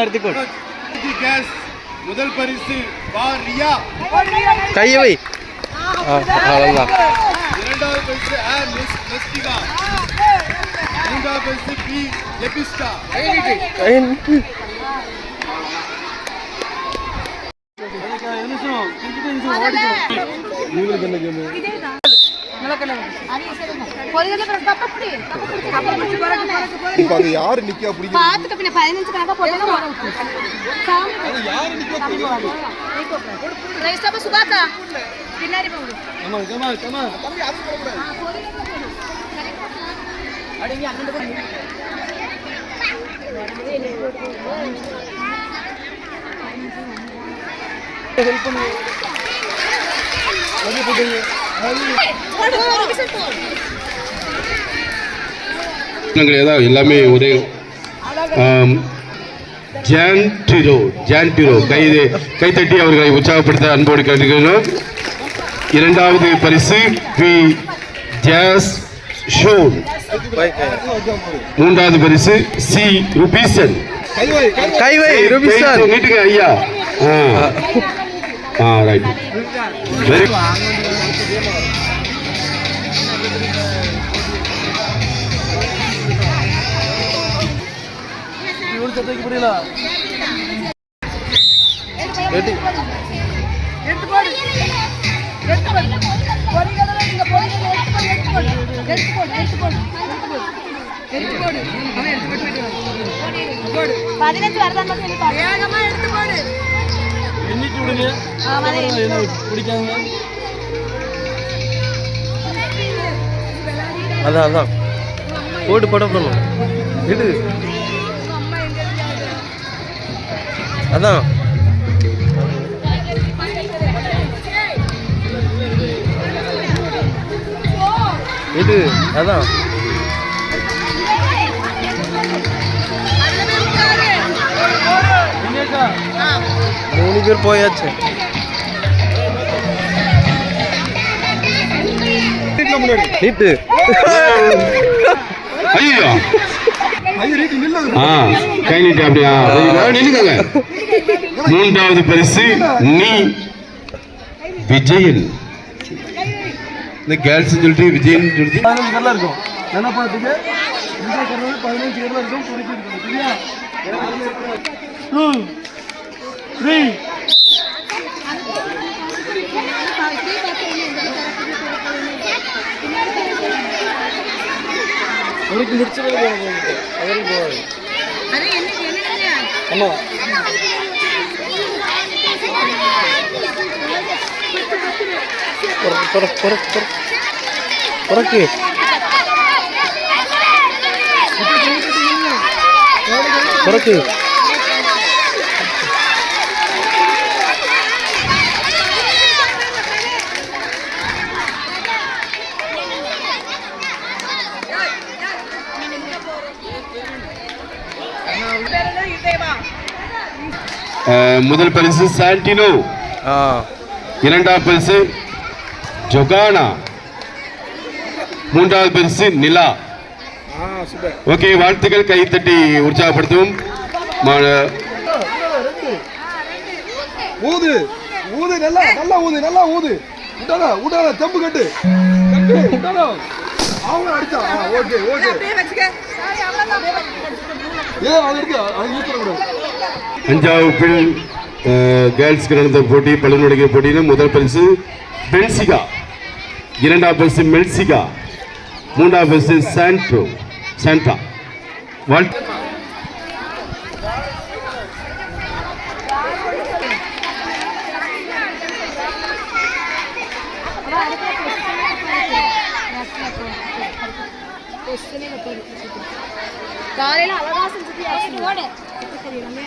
எடுத்துக்கோ. முதல் பரிசு வாரியா கையை வை. அவ்வளவுதான். இரண்டாவது பரிசு நெஸ்டிகா. மூன்றாவது பரிசு பி லெபிஸ்டா. யாரு நிக்க எல்லாமே ஒரே ஜான்டிரோ கைத்தட்டி அவர்களை உற்சாகப்படுத்த அன்போடு கேட்டுக்கிறோம். இரண்டாவது பரிசு பி ஜாஸ் ஷோன். மூன்றாவது பரிசு சி ருபீசன். நீட்டுங்க ஐயா. ரைட். வெரி புரியல. அதான் போட்டு போடணும். இது அதான் இது அதான் மூணு பேர் போயாச்சு. நீட்டு ஐயோ கை நீட்டு அப்படியா நின்னுங்க. மூன்றாவது பரிசு நீ விஜயன். இந்த கேர்ள்ஸ் சொல்லிட்டு விஜயன் சொல்லிட்டு நல்லா இருக்கும். என்ன பார்த்துட்டு 15 பேர்ல இருக்கும். சரியா 2 3 அவருக்கு முடிச்சது அவருக்கு போவாது. ஆமா புறக்கு புறக்கு முதல் பரிசு சாண்டினோ. இரண்டாவது பரிசு ஜொகானா. மூன்றாவது பரிசு நிலா. ஓகே, வாழ்த்துக்கள். கை தட்டி உற்சாகப்படுத்துவோம். ஊது ஊது நல்லா நல்லா ஊது நல்லா ஊது. உடாடா உடாடா தம்பு கட்டு உடாடா அவங்க அடிச்சா. ஓகே ஓகே அஞ்சாவது கேர்ள்ஸ்க்கு நடந்த போட்டி பல்லுநடிகை போட்டியில் முதல் பரிசு பென்சிகா. இரண்டாவது பரிசு மெல்சிகா. மூன்றாவது பரிசு சாண்டா.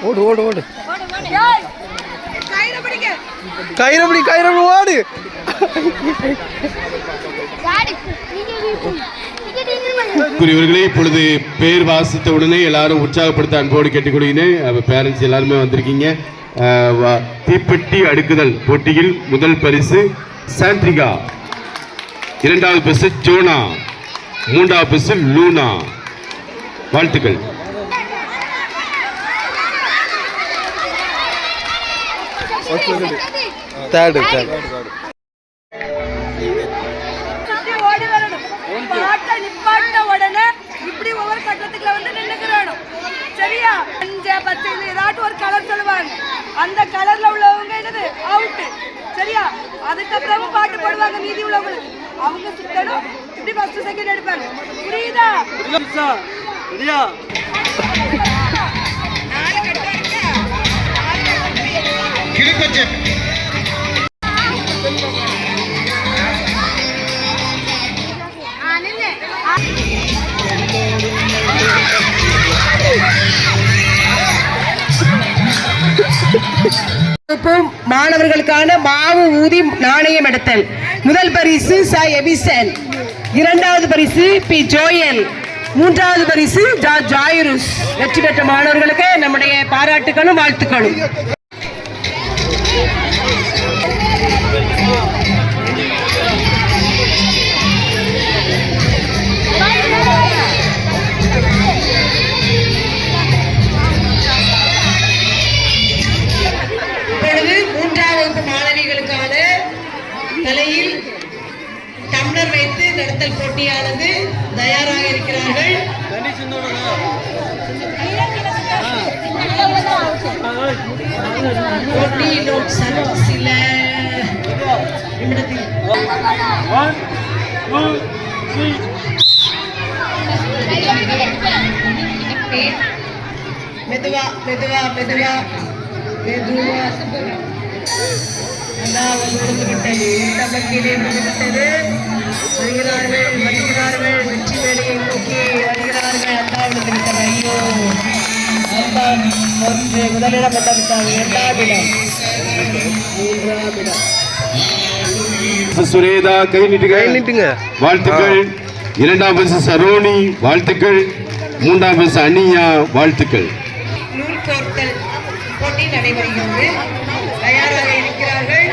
ஓடு ஓடு ஓடு கைரபடி ஓடு. இவர்களே இப்பொழுது பேர் வாசித்த உடனே எல்லாரும் உற்சாகப்படுத்த அன்போடு கேட்டுக்கொள்கிறேன். பேரண்ட்ஸ் எல்லாருமே வந்திருக்கீங்க. தீப்பெட்டி அடுக்குதல் போட்டியில் முதல் பரிசு சாண்ட்ரிகா. இரண்டாவது பரிசு ஜோனா. மூன்றாவது பரிசு லூனா. வாழ்த்துக்கள். Third third. சுத்தி ஓடி வரணும். பாட்டை நிப்பாட்ட உடனே இப்படி ஒவ்வொரு கட்டத்துக்குள்ள வந்து நின்னுக்கிறணும். சரியா? மஞ்ச பச்சை ஏதாட்டும் ஒரு கலர் சொல்லுவாங்க. அந்த கலர்ல உள்ளவங்க என்னது அவுட். சரியா? அதுக்கப்புறமும் பாட்டு போடுவாங்க மீதி உள்ளவங்களுக்கு. அவங்க சுத்தணும். இப்படி ஃபர்ஸ்ட் செகண்ட் எடுப்பாங்க. புரியுதா? ரெடியா? மாணவர்களுக்கான மாவு ஊதி நாணயம் எடுத்தல். முதல் பரிசு ச எபிசன், இரண்டாவது பரிசு பி ஜோயல், மூன்றாவது பரிசு ஜாயிருஸ். வெற்றி பெற்ற மாணவர்களுக்கு நம்முடைய பாராட்டுகளும் வாழ்த்துக்களும். மூன்றாவது மாணவிகளுக்கான தலையில் டம்ளர் வைத்து நடத்தல் போட்டியானது தயாராக இருக்கிறார்கள். போட்டி இன்னும் சில நிமிடத்தில். மெதுவா மெதுவா மெதுவா மெதுவா வருகிறார்கள். வெற்றி வேலையை நோக்கி வருகிறார்கள். அண்டாவிடத்தில் விட்டது. ஐயோ, அண்டாம் ஒன்று முதலிடம் விட்டாங்க. இரண்டாம் இடம், மூன்றாம் இடம். சுரேதா கை நீட்டுங்க. வாழ்த்துக்கள். இரண்டாம் பரிசு சரோனி வாழ்த்துக்கள். மூன்றாம் பரிசு அனியா வாழ்த்துக்கள். நூல் கோர்த்தல் போட்டி நடைபெறுகிறது. தயாராக இருக்கிறார்கள்.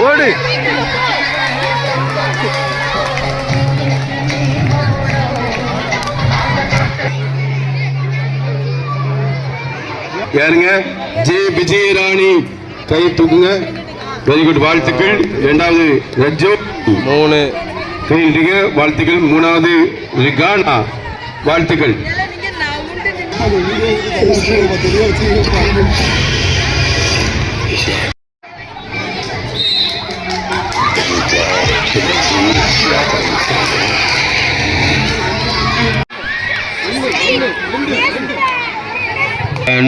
ஓடு. யாருங்க? ஜே விஜயராணி கை தூக்குங்க. வெரி குட் வாழ்த்துக்கள். இரண்டாவது ரஜோ 3 கை நீட்டுங்க. வாழ்த்துக்கள். மூணாவது ரிகானா வாழ்த்துக்கள்.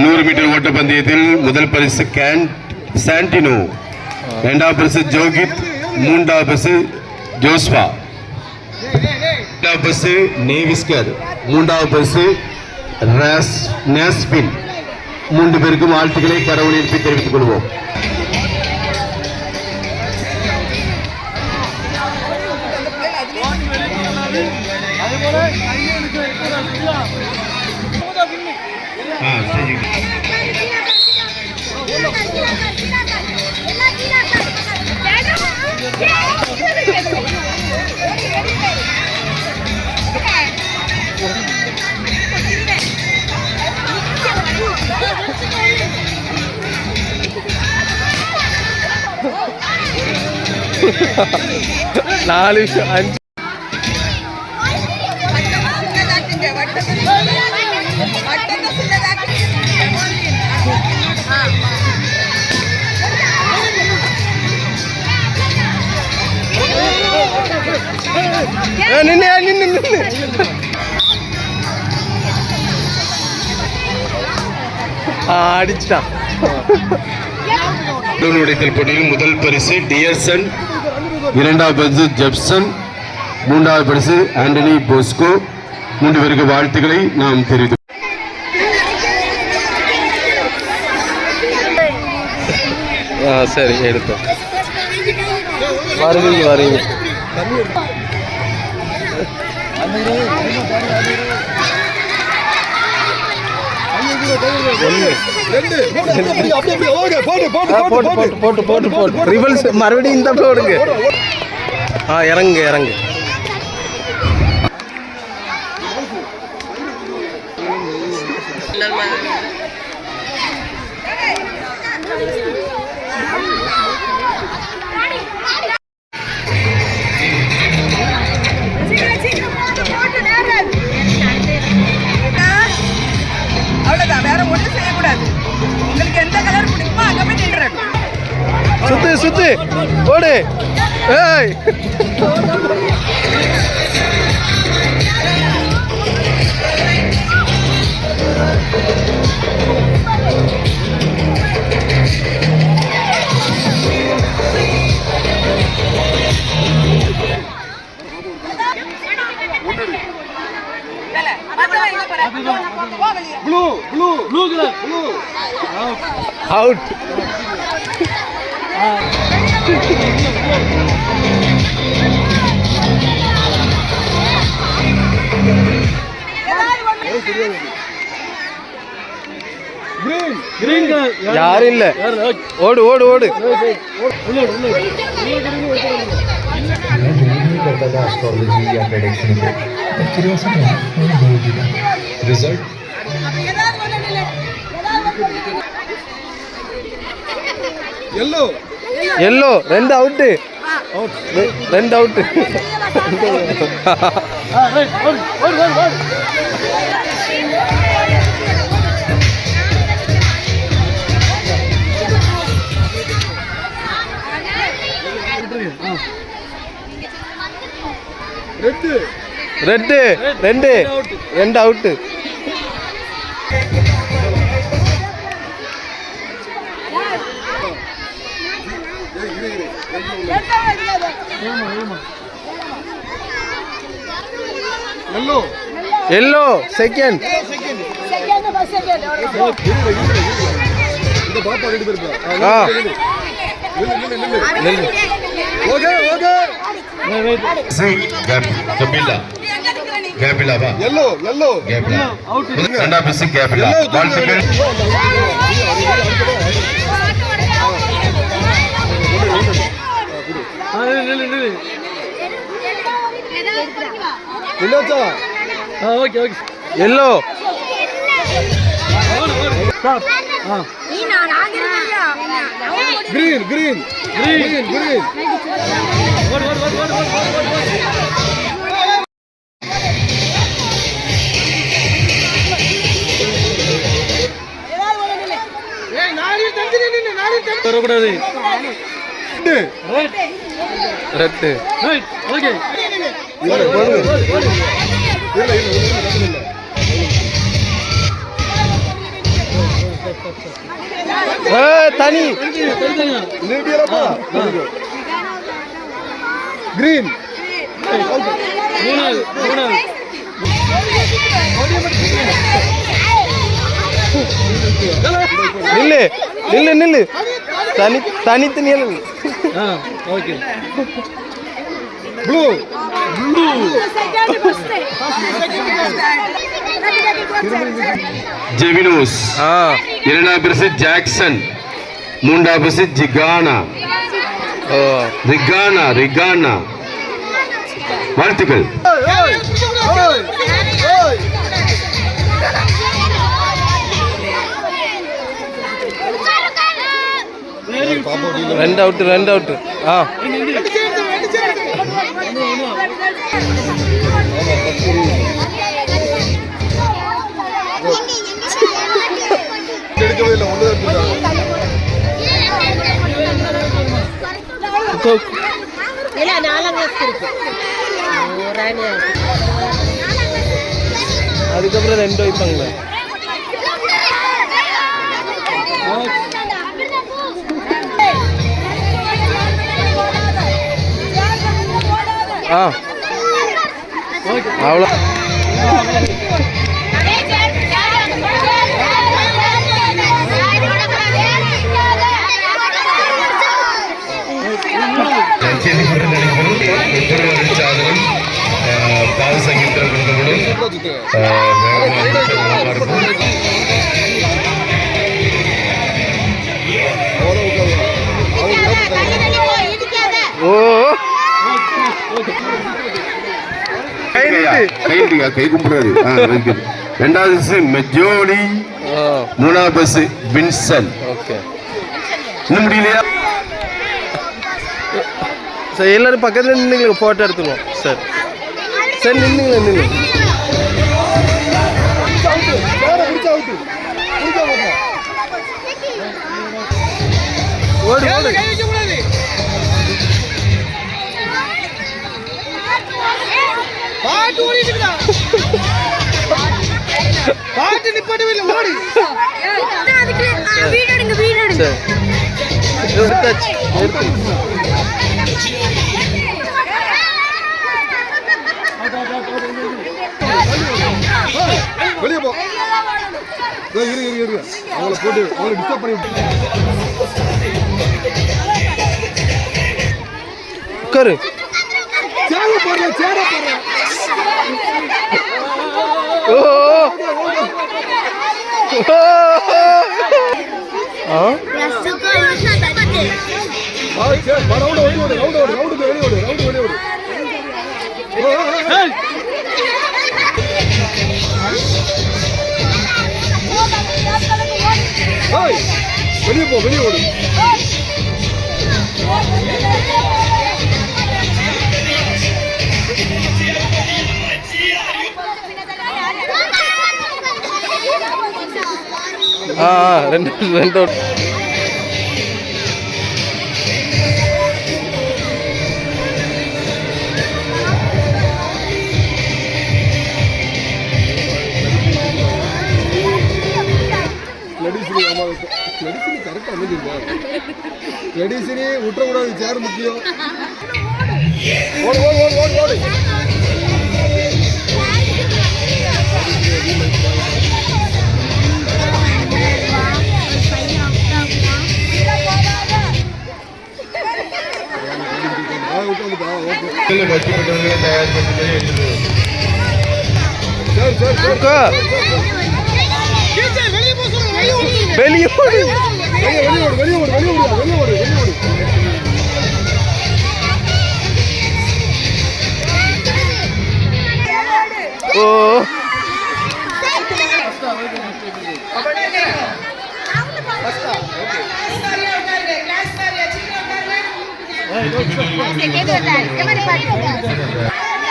நூறு மீட்டர் ஓட்ட பந்தயத்தில் முதல் பரிசு சாண்டினோ, இரண்டாவது பரிசு ஜோகித், மூன்றாவது பரிசு ஜோஸ்வா, இரண்டாவது பரிசு நேவிஸ்கர், மூன்றாவது பரிசு நேஸ்பின். 3 பேருக்கும் வாழ்த்துக்களை கடவுள் எழுப்பி தெரிவித்துக் கொள்வோம். நாலு 5 நின்று அடிச்சிட்டான். உடைத்தல் போட்டியில் முதல் பரிசு டியர்சன், இரண்டாவது பரிசு ஜெப்சன், மூன்றாவது பரிசு ஆண்டனி போஸ்கோ. 3 பேருக்கு வாழ்த்துக்களை நாம் தெரிவித்து சரி எடுத்தோம். வருவீங்க. ஐயா ரெண்டு மூணு அப்படியே ஓகே போட்டு போட்டு போட்டு போட்டு போட்டு போட்டு ரிவல்ஸ் மறுபடியும் இந்த போடுங்க. இறங்கு இறங்கு. அவ்வளவுதான், வேற ஒண்ணும் செய்யக்கூடாது. உங்களுக்கு எந்த கலர் பிடிக்குமோ அங்க போய் நின்றுடணும். சுத்து சுத்து ஓடு. ஏய் blue blue blue colour blue out. Green green colour யாரும் இல்ல. ஓடு ஓடு ஓடு. करता एस्ट्रोलॉजी या प्रेडिक्शन पे क्यूरियोसिटी रिजल्ट எல்லோ எல்லோ. ரெண்டு அவுட்டு. ரெண்டு அவுட்டு. ரெட்டு ரெட்டு ரெண்டு ரெண்டு அவுட்டு. Yellow yellow second. இந்த பாப்பா ரெண்டு பேர் நெல்லு. ஓகே ஓகே கபிலா கேபிலா வா எல்லோ எல்லோ கேபிலா இரண்டாம் பரிசு கேபிலா. வாழ்த்துக்கள். என்னாச்சா okay okay yellow. Green green green green வரக்கூடாது. ரெட்டு. ரைட் ஓகே தனி. கிரீன் மூணாவது மூணாவது நில்லு நில்லு நில்லு. தனித்து நில்லு. ஓகே ப்ளூ ஜெவினோஸ். இரண்டாம் பரிசு ஜாக்சன். மூன்றாம் பரிசு ஜிகானா. ரிகானா ரிகானா. வாழ்த்துக்கள். ரெண்டு அவுட்டு ரெண்டு அவுட்டு. எடுக்கவே இல்லை ஒன்று அதுக்கப்புறம் ரெண்டு வைப்பாங்களே. அவ்வளோ. பாவ சங்கீதங்களும் கை கும்பிடுறாரு. ரெண்டாவது பரிசு மெஜோடி, மூணாவது பரிசு வின்சன். ஓகே இன்னும் முடியலையா சார், எல்லாரும் பக்கத்தில் நின்றுங்க, ஃபோட்டோ எடுத்துருவோம் சார். சார் நின்றுங்களா நின்று ஓடு ஓடு. பாட்டு நிப்பாட்டவே இல்லை, ஓடி. சார் எடுத்தாச்சு, எடுத்து வெளியே போ. இரு அவங்கள போட்டு அவங்களை டிஸ்டர்ப் பண்ணி விட்டு. உட்காரு. சேர போடுறேன். ஓ வெளியே போ, வெளியே ஓடு. ரெண்டு கரெக்டா அமைஞ்சிருக்கா? ட்ரெடிஷனே விட்டுறக்கூடாது, சேர் முக்கியம். ஓடு ஓடு ஓடு ஓடு ஓடு. வெளியே ஓடு. ஓ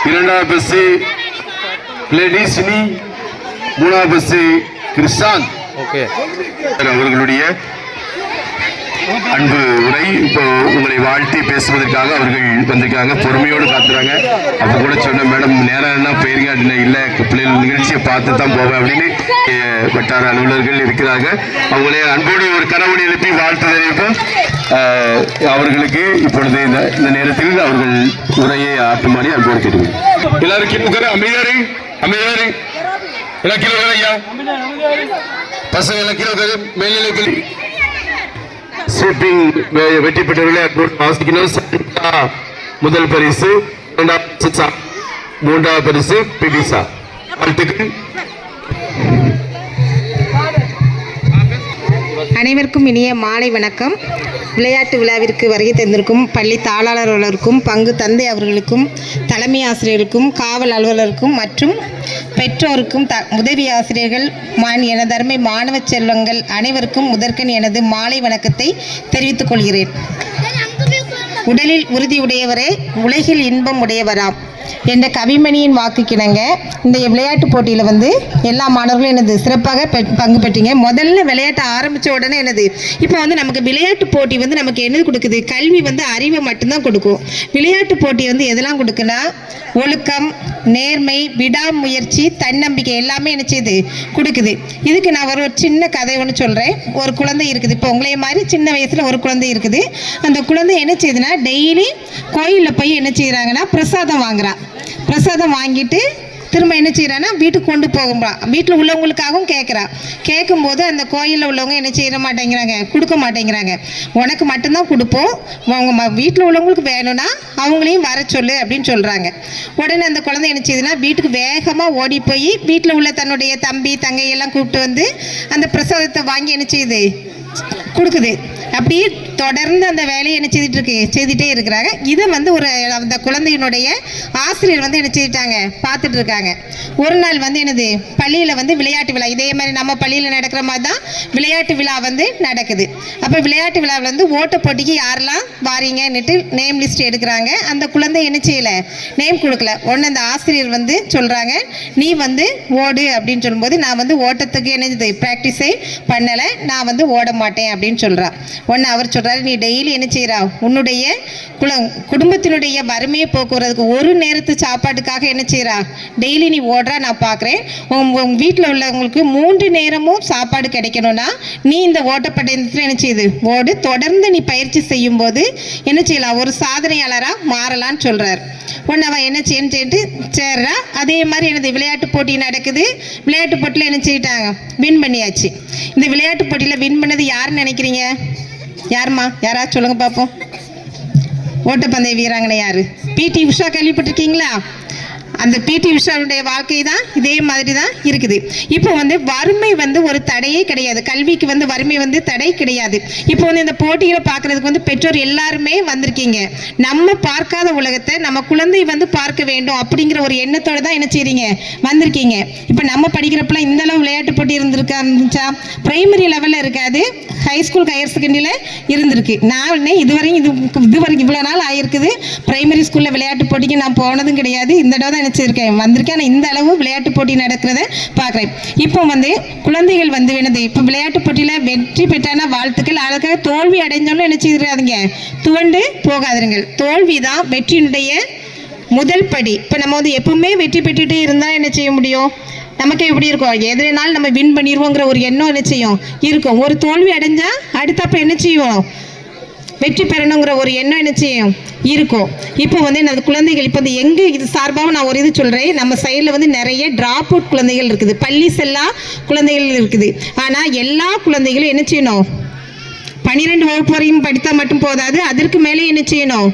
இரண்டாவது பரிசு லேடிஸ்னி, மூணாவது பரிசு கிருஷாந்த். ஓகே அவர்களுடைய அன்பு உரை இப்போ உங்களை வாழ்த்தி பேசுவதற்காக அவர்கள் வந்திருக்காங்க. பொறுமையோடு காத்துறாங்க. அப்ப கூட சொன்ன மேடம் நேரம் என்ன போயிருங்க அப்படின்னு, இல்லை பிள்ளைகள் நிகழ்ச்சியை பார்த்து தான் போவேன் அப்படின்னு வட்டார அலுவலர்கள் இருக்கிறாங்க. அவங்களே அன்போடு ஒரு கனவுடி எழுப்பி வாழ்த்து தெரிவிப்போம். அவர்களுக்கு இப்பொழுது இந்த நேரத்தில் அவர்கள் உரையை ஆட்டுமாடி அன்போடு கேட்டுக்கொள்கிறேன். எல்லாரும் கீழே அமைதியாரு, அமைதியாரு, எல்லாம் கீழே ஐயா, பசங்க எல்லாம் கீழே மேல்நிலைகள் ஸ்வீப்பிங் வெற்றி பெற்றவர்களே வாசிக்கணும். முதல் பரிசு, மூன்றாவது பரிசு பிடிசா. வாழ்த்துக்கள். அனைவருக்கும் இனிய மாலை வணக்கம். விளையாட்டு விழாவிற்கு வருகை தந்திருக்கும் பள்ளி தாளாளர்களுக்கும், பங்கு தந்தை அவர்களுக்கும், தலைமை ஆசிரியர்களுக்கும், காவல் அலுவலருக்கும் மற்றும் பெற்றோருக்கும், உதவி ஆசிரியர்கள், எனது அருமை மாணவ செல்வங்கள் அனைவருக்கும் முதற்கண் எனது மாலை வணக்கத்தை தெரிவித்துக் கொள்கிறேன். உடலில் உறுதியுடையவரே உலகில் இன்பம் உடையவராம் என்ற கவிமணியின் வாக்குக்கிணங்க இந்த விளையாட்டு போட்டியில் வந்து எல்லா மாணவர்களும் எனது சிறப்பாக பங்கு பெற்றீங்க. முதல்ல விளையாட்டு ஆரம்பித்த உடனே என்னது, இப்போ வந்து நமக்கு விளையாட்டு போட்டி வந்து நமக்கு என்னது கொடுக்குது, கல்வி வந்து அறிவை மட்டும்தான் கொடுக்கும். விளையாட்டு போட்டி வந்து எதெல்லாம் கொடுக்குன்னா ஒழுக்கம், நேர்மை, விடாமுயற்சி, தன்னம்பிக்கை எல்லாமே என்ன செய்யுது கொடுக்குது. இதுக்கு நான் ஒரு சின்ன கதை ஒன்று சொல்கிறேன். ஒரு குழந்தை இருக்குது, இப்போ உங்களைய மாதிரி சின்ன வயசில் ஒரு குழந்தை இருக்குது. அந்த குழந்தை என்ன செய்யுதுன்னா டெய்லி கோயிலில் போய் என்ன செய்கிறாங்கன்னா பிரசாதம் வாங்குறா. பிரசாதம் வாங்கிட்டு திரும்ப என்ன செய்கிறான்னா வீட்டுக்கு கொண்டு போகும்பா. வீட்டில் உள்ளவங்களுக்காகவும் கேட்குறா. கேட்கும்போது அந்த கோயிலில் உள்ளவங்க என்ன செய்ய மாட்டேங்கிறாங்க, கொடுக்க மாட்டேங்கிறாங்க. உனக்கு மட்டும்தான் கொடுப்போம், அவங்க வீட்டில் உள்ளவங்களுக்கு வேணும்னா அவங்களையும் வர சொல்லு அப்படின்னு சொல்கிறாங்க. உடனே அந்த குழந்தை என்ன செய்யுதுன்னா வீட்டுக்கு வேகமாக ஓடி போய் வீட்டில் உள்ள தன்னுடைய தம்பி தங்கையெல்லாம் கூப்பிட்டு வந்து அந்த பிரசாதத்தை வாங்கி என்ன செய்யுது கொடுக்குது. அப்படி தொடர்ந்து அந்த வேலையை என்ன செய்துட்டே இருக்கிறாங்க. இதை வந்து அந்த குழந்தையினுடைய ஆசிரியர் வந்து என்ன செய்துட்டாங்க, பார்த்துட்டு இருக்காங்க. ஒரு நாள் வந்து என்னது, பள்ளியில் வந்து விளையாட்டு விழா, இதே மாதிரி நம்ம பள்ளியில் நடக்கிற மாதிரி தான் விளையாட்டு விழா வந்து நடக்குது. அப்போ விளையாட்டு விழாவில் வந்து ஓட்ட போட்டிக்கு யாரெல்லாம் வாரீங்கன்னுட்டு நேம் லிஸ்ட் எடுக்கிறாங்க. அந்த குழந்தை என்ன செய்யலை, நேம் கொடுக்கல. உடனே அந்த ஆசிரியர் வந்து சொல்கிறாங்க, நீ வந்து ஓடு அப்படின்னு சொல்லும்போது, நான் வந்து ஓட்டத்துக்கு என்னது ப்ராக்டிஸே பண்ணலை, நான் வந்து ஓட மாட்டேன் அப்படின்னு சொல்கிறான். உடனே அவர் சொல்கிறாரு, நீ டெய்லி என்ன செய்கிறா, உன்னுடைய குடும்பத்தினுடைய வறுமையை போக்குவரதுக்கு ஒரு நேரத்து சாப்பாட்டுக்காக என்ன செய்கிறா, டெய்லி நீ ஓடுறா, நான் பார்க்குறேன். உங்கள் வீட்டில் உள்ளவங்களுக்கு 3 நேரமும் சாப்பாடு கிடைக்கணும்னா நீ இந்த ஓட்டப்பந்தயத்தில் என்ன செய்யுது, ஓடு. தொடர்ந்து நீ பயிற்சி செய்யும்போது என்ன செய்யலாம், ஒரு சாதனையாளராக மாறலான்னு சொல்கிறார். ஒன்று அவன் என்ன செய்யணுட்டு சேர்றா. அதே மாதிரி எனது விளையாட்டு போட்டி நடக்குது. விளையாட்டு போட்டியில் என்ன செய்யிட்டாங்க, வின் பண்ணியாச்சு. இந்த விளையாட்டு போட்டியில் வின் பண்ணது யாருன்னு நினைக்கிறீங்க? யாருமா, யாராவது சொல்லுங்க பார்ப்போம். ஓட்டப்பந்தய வீராங்கனை யாரு? பிடி உஷா கேள்விப்பட்டிருக்கீங்களா? அந்த பிடி உஷாவுடைய வாழ்க்கை தான் இதே மாதிரி தான் இருக்குது. இப்போ வந்து வறுமை வந்து ஒரு தடையே கிடையாது. கல்விக்கு வந்து வறுமை வந்து தடை கிடையாது. இப்போ வந்து இந்த போட்டிகளை பார்க்கறதுக்கு வந்து பெற்றோர் எல்லாருமே வந்திருக்கீங்க. நம்ம பார்க்காத உலகத்தை நம்ம குழந்தை வந்து பார்க்க வேண்டும் அப்படிங்கிற ஒரு எண்ணத்தோடு தான் என்ன செய்றீங்க, வந்திருக்கீங்க. இப்போ நம்ம படிக்கிறப்பெல்லாம் இந்த அளவு விளையாட்டு போட்டி இருந்துச்சா? பிரைமரி லெவலில் இருக்காது, ஹைஸ்கூல் ஹையர் செகண்டரியில் இருந்திருக்கு. நான் இதுவரைக்கும் இவ்வளோ நாள் ஆகிருக்குது, பிரைமரி ஸ்கூலில் விளையாட்டு போட்டிக்கு நான் போனதும் கிடையாது. இந்த இடம் தான் நினச்சிருக்கேன், வந்திருக்கேன். ஆனால் இந்த அளவு விளையாட்டு போட்டி நடக்கிறத பார்க்குறேன். இப்போ வந்து குழந்தைகள் வந்து என்னது, இப்போ விளையாட்டு போட்டியில் வெற்றி பெற்றான வாழ்த்துக்கள். அதுக்காக தோல்வி அடைஞ்சாலும் என்ன செய்யாதீங்க, துவண்டு போகாதீர்கள். தோல்வி தான் வெற்றியினுடைய முதல் படி. இப்போ நம்ம வந்து எப்பவுமே வெற்றி பெற்றுட்டே இருந்தால் என்ன செய்ய முடியும், நமக்கு எப்படி இருக்கும், எதுனாலும் நம்ம வின் பண்ணிடுவோங்கிற ஒரு எண்ணம் என்ன செய்யும், இருக்கும். ஒரு தோல்வி அடைஞ்சால் அடுத்தப்போ என்ன செய்வோம், வெற்றி பெறணுங்கிற ஒரு எண்ணம் என்ன செய்யும், இருக்கும். இப்போ வந்து அந்த குழந்தைகள் இப்போ வந்து எங்கே இது சார்பாக நான் ஒரு இது சொல்கிறேன், நம்ம சைடில் வந்து நிறைய ட்ராப் அவுட் குழந்தைகள் இருக்குது, பள்ளி செல்லா குழந்தைகள் இருக்குது. ஆனால் எல்லா குழந்தைகளும் என்ன செய்யணும், 12 வகுப்பு வரையும் படித்தால் மட்டும் போதாது, அதற்கு மேலே என்ன செய்யணும்,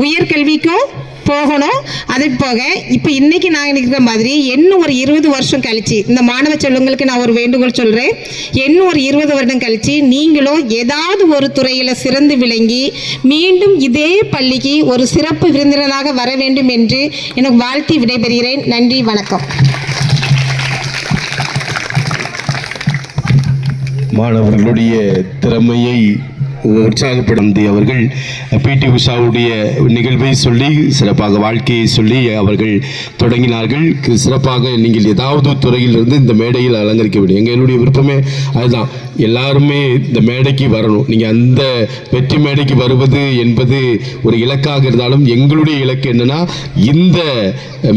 உயர்கல்விக்கும் போகணும். அதுக்கு போக இப்போ இன்னைக்கு நான் இருக்கிற மாதிரி இன்னும் ஒரு 20 வருஷம் கழிச்சு, இந்த மாணவ செல்வங்களுக்கு நான் ஒரு வேண்டுகோள் சொல்கிறேன், இன்னும் ஒரு 20 வருடம் கழிச்சு நீங்களும் ஏதாவது ஒரு துறையில் சிறந்து விளங்கி மீண்டும் இதே பள்ளிக்கு ஒரு சிறப்பு விருந்தினராக வர வேண்டும் என்று எனக்கு வாழ்த்தி விடைபெறுகிறேன். நன்றி, வணக்கம். மாணவர்களுடைய திறமையை உற்சாகப்படுத்தி அவர்கள் பிடி உஷாவுடைய நிகழ்வை சொல்லி சிறப்பாக வாழ்க்கையை சொல்லி அவர்கள் தொடங்கினார்கள். சிறப்பாக நீங்கள் ஏதாவது துறையிலிருந்து இந்த மேடையில் அலங்கரிக்க வேண்டும். எங்களுடைய விருப்பமே அதுதான், எல்லாருமே இந்த மேடைக்கு வரணும். நீங்கள் அந்த வெற்றி மேடைக்கு வருவது என்பது ஒரு இலக்காக இருந்தாலும் எங்களுடைய இலக்கு என்னன்னா, இந்த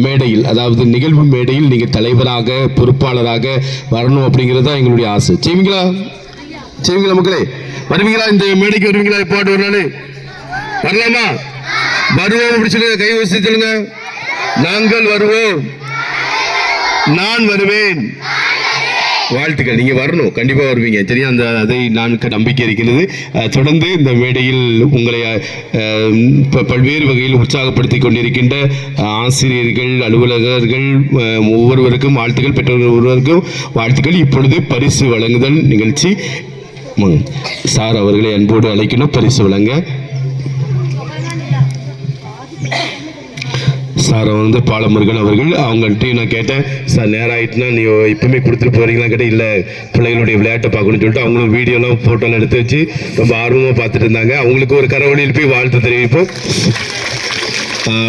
மேடையில் அதாவது நிகழ்வு மேடையில் நீங்கள் தலைவராக பொறுப்பாளராக வரணும் அப்படிங்கிறது தான் எங்களுடைய ஆசை. செய்வீங்களா மக்களே? வருவீங்களா? இந்த மேடைக்கு வருவீங்களா? பாட்டு ஒரு நாள் வரலாமா? வருவோம் அப்படி சொல்லுங்க, கை வச்சு சொல்லுங்க. நாங்கள் வருவோம், நான் வருவேன். வாழ்த்துக்கள். நீங்க வரணும், கண்டிப்பா வருவீங்க, சரியா? அதை நான் நம்பிக்கை இருக்கிறது. தொடர்ந்து இந்த மேடையில் உங்களை பல்வேறு வகையில் உற்சாகப்படுத்தி கொண்டிருக்கின்ற ஆசிரியர்கள், அலுவலகர்கள் ஒவ்வொருவருக்கும் வாழ்த்துக்கள், பெற்றோர்கள் ஒருவருக்கும் வாழ்த்துக்கள். இப்பொழுது பரிசு வழங்குதல் நிகழ்ச்சி. சார் அவர்களை அன்போடு அழைக்கணும் பரிசு வழங்க. சார் வந்து பாலமுருகன் அவர்கள், அவங்கள்ட்ட நான் கேட்டேன், சார் நேரம் ஆகிட்டுனா நீ இப்பவுமே கொடுத்துட்டு போகிறீங்களா கேட்டேன். இல்லை, பிள்ளைகளுடைய விளையாட்டை பார்க்கணும்னு சொல்லிட்டு அவங்களும் வீடியோலாம் ஃபோட்டோலாம் எடுத்து வச்சு ரொம்ப ஆர்வமாக பார்த்துட்டு இருந்தாங்க. அவங்களுக்கு ஒரு கரவழியில் போய் வாழ்த்து தெரிவிப்போம்.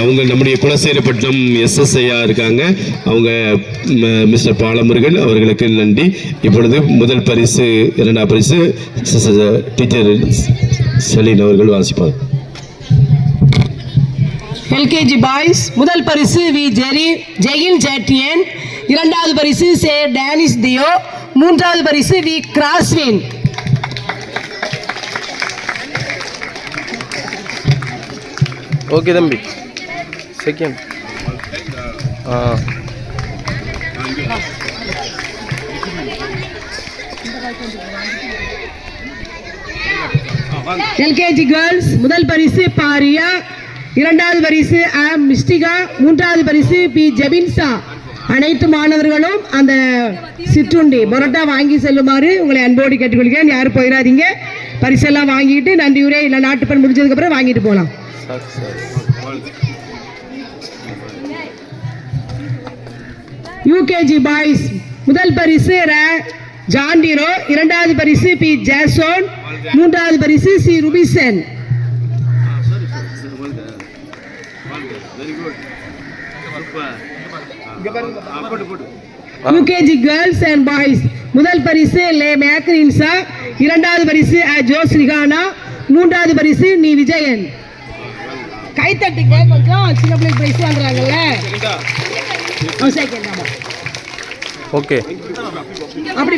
அவங்க நம்முடைய குலசேரப்பட்டினம் எஸ்எஸ்ஐயா இருக்காங்க, அவங்க மிஸ்டர் பாலமுருகன் அவர்களுக்கு நன்றி. இப்பொழுது முதல் பரிசு, 2ஆம் பரிசு டீச்சர் செலின் அவர்கள் வாசிப்பார். எல்கேஜி பாய்ஸ் முதல் பரிசு வி ஜெயின் ஜேட்டியன், 2வது பரிசு சே டேனிஸ் தியோ, 3வது பரிசு வி கிராஸ்வின். ஓகே தம்பி, செகண்ட். எல்கேஜி கேர்ள்ஸ் முதல் பரிசு பாரியா, 2வது பரிசு ஆம் மிஸ்டிகா, 3வது பரிசு பி ஜெபின்சா. அனைத்து மாணவர்களும் அந்த சிற்றுண்டி பரோட்டா வாங்கி செல்லுமாறு உங்களை அன்போடு கேட்டுக்கொள்கிறேன். யாரும் போயிடாதீங்க. பரிசெல்லாம் வாங்கிட்டு நன்றி உரை இல்லை நாட்டுப்பண் முடிஞ்சதுக்கப்புறம் வாங்கிட்டு போகலாம். யூகேஜி பாய்ஸ் முதல் பரிசு ஜான்டிரோ, இரண்டாவது பரிசு பி ஜாசோன், மூன்றாவது பரிசு சி ருபிசன். யூகேஜி கேர்ள்ஸ் அண்ட் பாய்ஸ் முதல் பரிசு லே மேக்ரின்சா, இரண்டாவது பரிசு ஜோஸ் ரிகானா, மூன்றாவது பரிசு நீ விஜயன். கைத்தட்டுங்க, கொஞ்சம் சின்ன பிள்ளைக்கு பரிசு வாங்குறாங்கல்ல. ஓகே அப்படி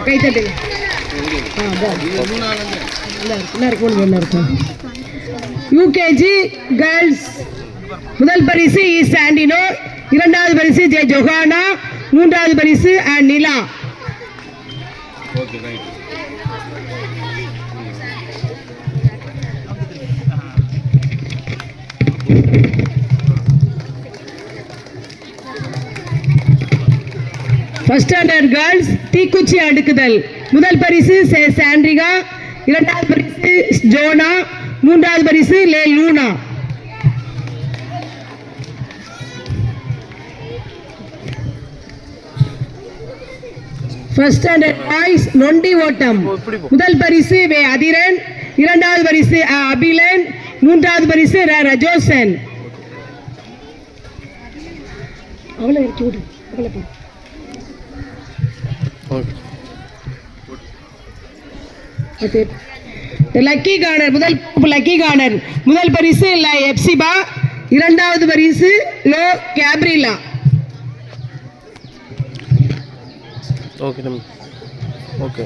கைத்தட்டுங்க. யூகேஜி கேர்ள்ஸ் முதல் பரிசு இ சாண்டினோ, இரண்டாவது பரிசு ஜே ஜொஹானா, மூன்றாவது பரிசு நிலா. ஃபர்ஸ்ட் ஸ்டாண்டர்ட் கேர்ள்ஸ் தீக்குச்சி அடுக்குதல் முதல் பரிசு சாண்ட்ரிகா, இரண்டாவது பரிசு ஜோனா, மூன்றாவது பரிசு லே லூனா. ஃபர்ஸ்ட் ஸ்டாண்டர்ட் பாய்ஸ் நொண்டி ஓட்டம் முதல் பரிசு வே அதிரன், இரண்டாவது பரிசு அபிலன், மூன்றாவது பரிசு ரஜோசன். அவ்வளோ இருக்கு விடு, அவ்வளோ போடு. லக்கி கார்னர் முதல் பரிசு எப்சிபா, இரண்டாவது பரிசு லோ கேப்ரிலா. Okay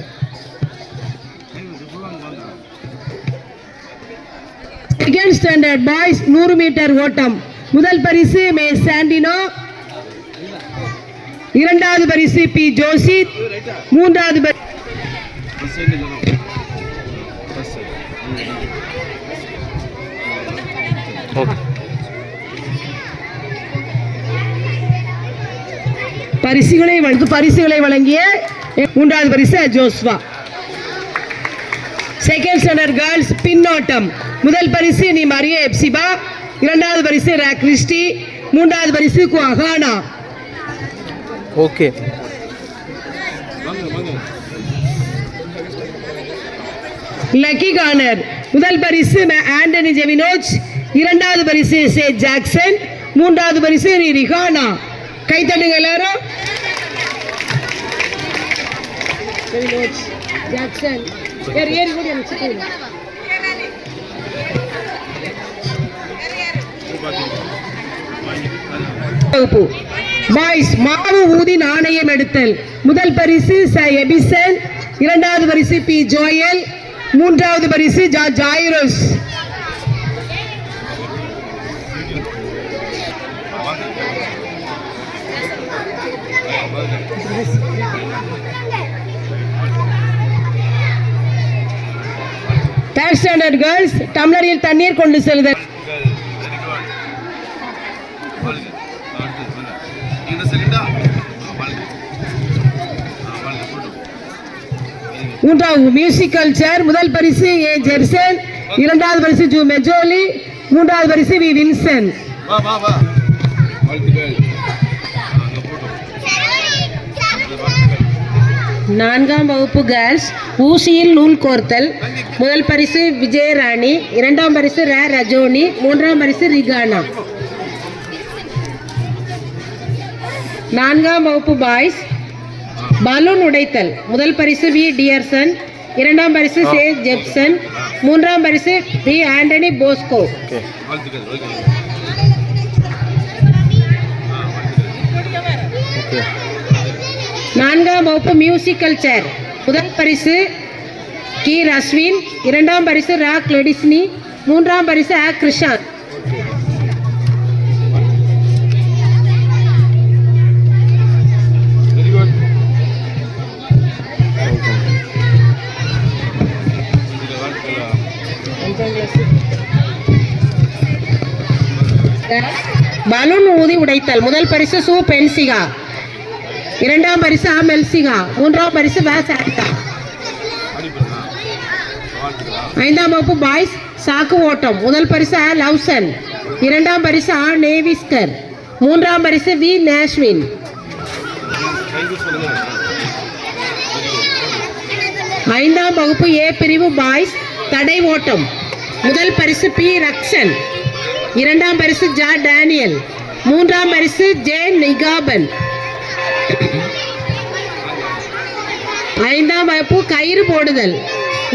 second standard boys 100 metre ஓட்டம் முதல் பரிசு மே சாண்டினோ, இரண்டாவது பரிசு பி ஜோசி, மூன்றாவது பரிசுகளை வழங்கிய மூன்றாவது பரிசு ஜோஸ்வா. செகண்ட் ஸ்டாண்டர்ட் கேர்ள்ஸ் பின்னோட்டம் முதல் பரிசு நீ மரிய எப்சிபா, இரண்டாவது பரிசு கிறிஸ்டி, மூன்றாவது பரிசு குஹானா. ஓகே லக்கி கார்னர் முதல் பரிசு ஆண்டனி ஜெவினோச், இரண்டாவது பரிசு சே ஜாக்சன், மூன்றாவது பரிசு ரிஹானா. கைத்தட்டுங்க எல்லாரும். ஜாக்சன் பாய்ஸ் மாவு ஊதி நாணயம் எடுத்தல் முதல் பரிசு எபிசன், இரண்டாவது பரிசு பி ஜோயல், மூன்றாவது பரிசு ஜாயிரோஸ். தேர்ட் ஸ்டாண்டர்ட் கேர்ள்ஸ் டம்ளரில் தண்ணீர் கொண்டு செல்லுதல் மூன்றாவது மியூசிக்கல் சேர் முதல் பரிசு ஏ ஜெர்சன், இரண்டாவது பரிசு ஜூ மெஜோலி, மூன்றாவது பரிசு வி வின்சன். நான்காம் வகுப்பு கேர்ள்ஸ் ஊசியில் நூல் கோர்த்தல் முதல் பரிசு விஜயராணி, இரண்டாம் பரிசு ரஜோனி, மூன்றாம் பரிசு ரிகானா. நான்காம் வகுப்பு பாய்ஸ் பலூன் உடைத்தல் முதல் பரிசு வி டியர்சன், இரண்டாம் பரிசு சே ஜெப்சன், மூன்றாம் பரிசு பி ஆண்டனி போஸ்கோ. நான்காம் வகுப்பு மியூசிக்கல் சேர் முதல் பரிசு கி ரஸ்வின், இரண்டாம் பரிசு ரா கிளடிஸ்னி, மூன்றாம் பரிசு கிருஷாந்த். பலூன் ஊதி உடைத்தல். முதல் பரிசு சு பென்சிகா, இரண்டாம் பரிசு ஆ மெல்சிகா, மூன்றாம் பரிசு வே சாந்தா. ஐந்தாம் வகுப்பு பாய்ஸ் சாக்கு ஓட்டம். முதல் பரிசு ஆ லவ்சன், இரண்டாம் பரிசு ஆ நேவிஸ்கர், மூன்றாம் பரிசு வி நேஷ்வின். ஐந்தாம் வகுப்பு ஏ பிரிவு பாய்ஸ் தடை ஓட்டம். முதல் பரிசு பி ரக்ஷன், இரண்டாம் பரிசு ஜா டேனியல், மூன்றாம் பரிசு ஜே நிகாபன். ஐந்தாம் வகுப்பு கயிறு போடுதல்.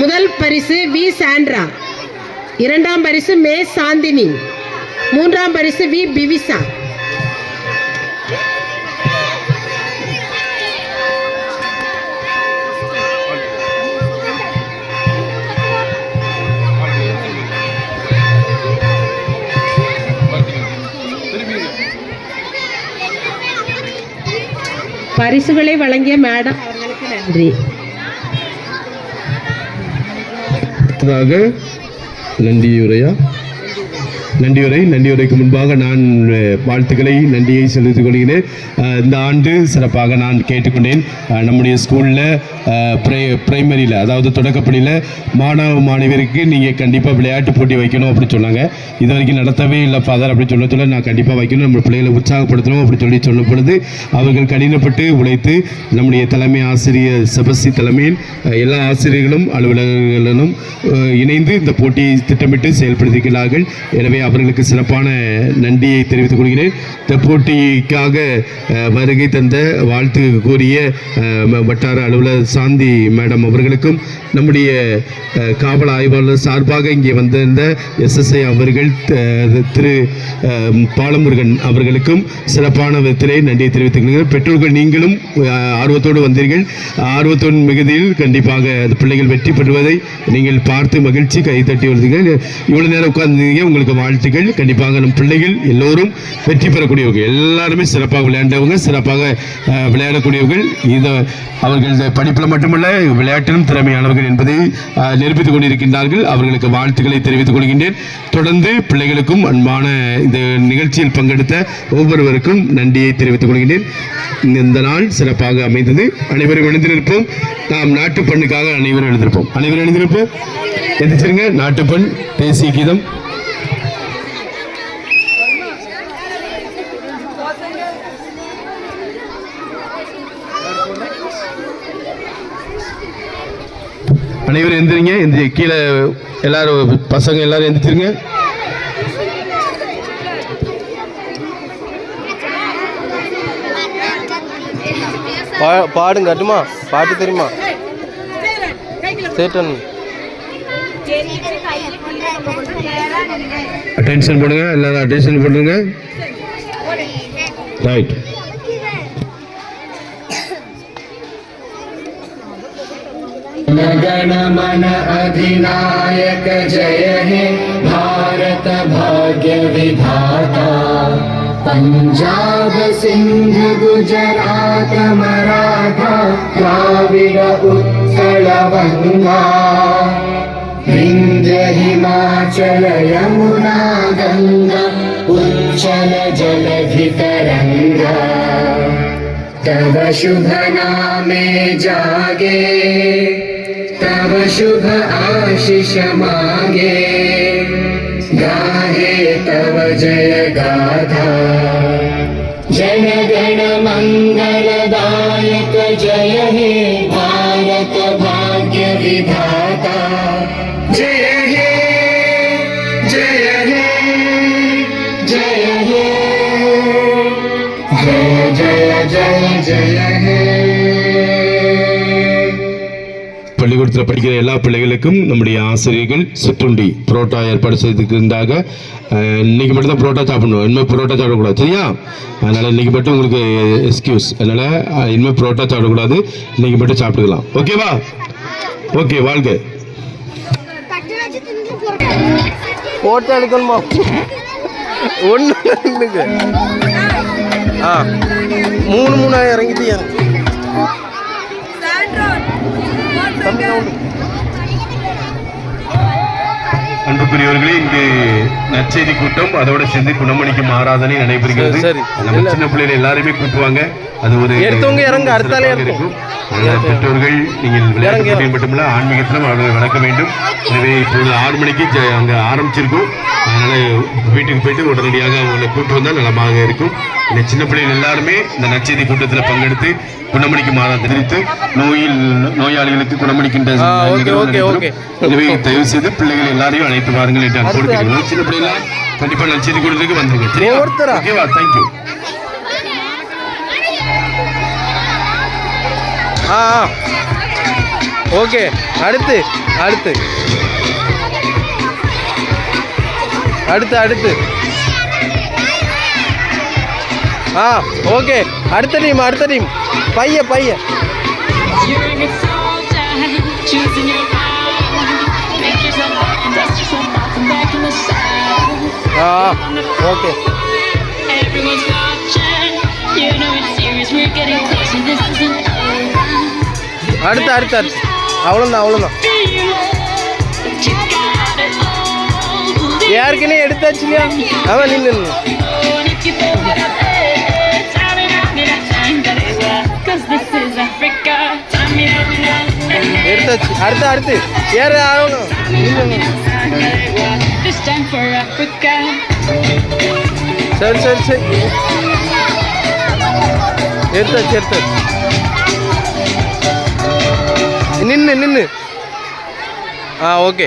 முதல் பரிசு வி சாண்ட்ரா, இரண்டாம் பரிசு மே சாந்தினி, மூன்றாம் பரிசு வி பிவிசா. பரிசுகளை வழங்கிய மேடம் அவர்களுக்கு நன்றி. நன்றியுரைக்கு முன்பாக நான் வாழ்த்துக்களை நன்றியை செலுத்திக் கொள்கிறேன். இந்த ஆண்டு சிறப்பாக நான் கேட்டுக்கொண்டேன். நம்முடைய ஸ்கூலில் பிரைமரியில், அதாவது தொடக்கப்பள்ளியில் மாணவருக்கு நீங்கள் கண்டிப்பாக விளையாட்டு போட்டி வைக்கணும் அப்படின்னு சொன்னாங்க. இது வரைக்கும் நடத்தவே இல்லை ஃபாதர் அப்படின்னு சொல்ல நான் கண்டிப்பாக வைக்கணும், நம்ம பிள்ளைகளை உற்சாகப்படுத்தணும் அப்படி சொல்லும் பொழுது அவர்கள் கடினப்பட்டு உழைத்து நம்முடைய தலைமை ஆசிரியர் செபஸ்தி தலைமையில் எல்லா ஆசிரியர்களும் அலுவலர்களும் இணைந்து இந்த போட்டியை திட்டமிட்டு செயல்படுத்துகிறார்கள். எனவே அவர்களுக்கு சிறப்பான நன்றியை தெரிவித்துக் கொள்கிறேன். இந்த போட்டிக்காக வருகை தந்த வாழ்த்து கூறிய வட்டார அலுவலர் சாந்தி மேடம் அவர்களுக்கும், நம்முடைய காவல் ஆய்வாளர் சார்பாக இங்கே வந்திருந்த SSI அவர்கள் திரு பாலமுருகன் அவர்களுக்கும் சிறப்பான விதத்திலே நன்றியை தெரிவித்துக் கொள்கிறேன். பெற்றோர்கள் நீங்களும் ஆர்வத்தோடு வந்தீர்கள். ஆர்வத்தோடு மிகுதியில் கண்டிப்பாக அந்த பிள்ளைகள் வெற்றி பெறுவதை நீங்கள் பார்த்து மகிழ்ச்சி கைத்தட்டி வருவீர்கள். இவ்வளோ நேரம் உட்கார்ந்தீங்க, உங்களுக்கு வாழ்த்துக்கள். கண்டிப்பாக நம் பிள்ளைகள் எல்லோரும் வெற்றி பெறக்கூடியவங்க, எல்லாருமே சிறப்பாக விளையாண்டவங்க, சிறப்பாக விளையாடக்கூடியவர்கள். இதை அவர்கள் படிப்பில் மட்டுமல்ல விளையாட்டிலும் திறமையானவர்கள் என்பதை நிரூபித்துக் கொண்டிருக்கின்றார்கள். அவர்களுக்கு வாழ்த்துக்களை தெரிவித்துக் கொள்கின்றேன். தொடர்ந்து பிள்ளைகளுக்கும் அன்பான இந்த நிகழ்ச்சியில் பங்கெடுத்த ஒவ்வொருவருக்கும் நன்றியை தெரிவித்துக் கொள்கின்றேன். இந்த நாள் சிறப்பாக அமைந்தது. அனைவரும் எழுந்திருப்போம். நாம் நாட்டுப்பண்ணுக்காக அனைவரும் எழுந்திருப்போம். அனைவரும் எழுந்திருப்போம். எந்திரிச்சிருங்க. நாட்டுப்பண் தேசிய கீதம். அனைவரும் எந்திரிங்க. கீழே எல்லாரும் பசங்க எல்லாரும் எந்திரிச்சிருங்க. பாடுங்க. கட்டுமா பாட்டு தெரியுமா? சேட்டன் அட்டென்ஷன் பண்ணுங்க, எல்லாரும் அட்டென்ஷன் பண்ணுங்க. ரைட். गणमन अधिनायक जय हे भारत भाग्य विधाता, पंजाब सिंध गुजरात मराठा द्राविड उत्कल गंगा, विंध्य हिमाचल यमुना गंगा उच्चल जलधि तरंगा, तव शुभ नामे जागे, तव शुभ आशीष मांगे, गाहे तव जय गाथा, जन गण मंगलदायक जय हे भारत भाग्य विधाता, जय हे जय हे जय हे जय जय जय जय हे. பள்ளிக்கூடத்தில் படிக்கிற எல்லா பிள்ளைகளுக்கும் நம்முடைய ஆசிரியர்கள் சிற்றுண்டி புரோட்டா ஏற்பாடு செய்திருக்கின்றாங்க. இன்னைக்கு மட்டும் தான் புரோட்டா சாப்பிடணும், இனிமேல் புரோட்டா சாப்பிடக்கூடாது, சரியா? அதனால் இன்னைக்கு மட்டும் உங்களுக்கு எக்ஸ்கியூஸ், அதனால் இனிமேல் புரோட்டா சாப்பிடக்கூடாது, இன்னைக்கு மட்டும் சாப்பிட்டுக்கலாம். ஓகேவா? ஓகே, வாழ்க. போட்டோ எடுக்கணுமா? ஒன்று மூணு மூணா இறங்கிட்டு அன்பு அன்புக்குரியவர்களே, இங்கு நற்செய்தி கூட்டம் அதோட சேர்ந்து குணமணிக்கும் ஆராதனை நடைபெறுகிறது. சரி. நம்ம சின்ன பிள்ளைகள் எல்லாருமே கூட்டுவாங்க. அது ஒரு எடுத்தவங்க இறங்க அடுத்தாலே இருக்கும். பெற்றோர்கள் நீங்கள் விளையாட்டு போட்டியில் மட்டுமல்ல ஆன்மீகத்திலும் அவர்களை வளர்க்க வேண்டும். எனவே இப்போது 6 மணிக்கு அங்கே ஆரம்பிச்சிருக்கும். அதனால வீட்டுக்கு போயிட்டு உடனடியாக அவங்களை கூட்டு வந்தால் நலமாக இருக்கும். இந்த சின்ன பிள்ளைகள் எல்லாருமே இந்த நற்செய்தி கூட்டத்தில் பங்கெடுத்து குணமணிக்கு மாறாத தெரிவித்து நோயாளிகளுக்கு குணமணிக்கின்ற எனவே தயவு செய்து பிள்ளைகள் எல்லாரையும் அழைத்து வாருங்கள் என்று அன்போடு கேட்கிறோம். சின்ன பிள்ளைகளா கண்டிப்பா நற்செய்தி கூட்டத்துக்கு வந்துருங்க. சரியா? ஓகேவா? தேங்க்யூ. ஓகே. அடுத்து அடுத்து அடுத்து அடுத்து ஓகே. அடுத்த டீம் பைய ஓகே. அடுத்து அவ்வளோதான் யாருக்குன்னே எடுத்தாச்சு இல்லையா? அவன் நின்று எடுத்தாச்சு. அடுத்து யாரு ஆகணும்? சரி எடுத்தாச்சு. நின்று ஓகே.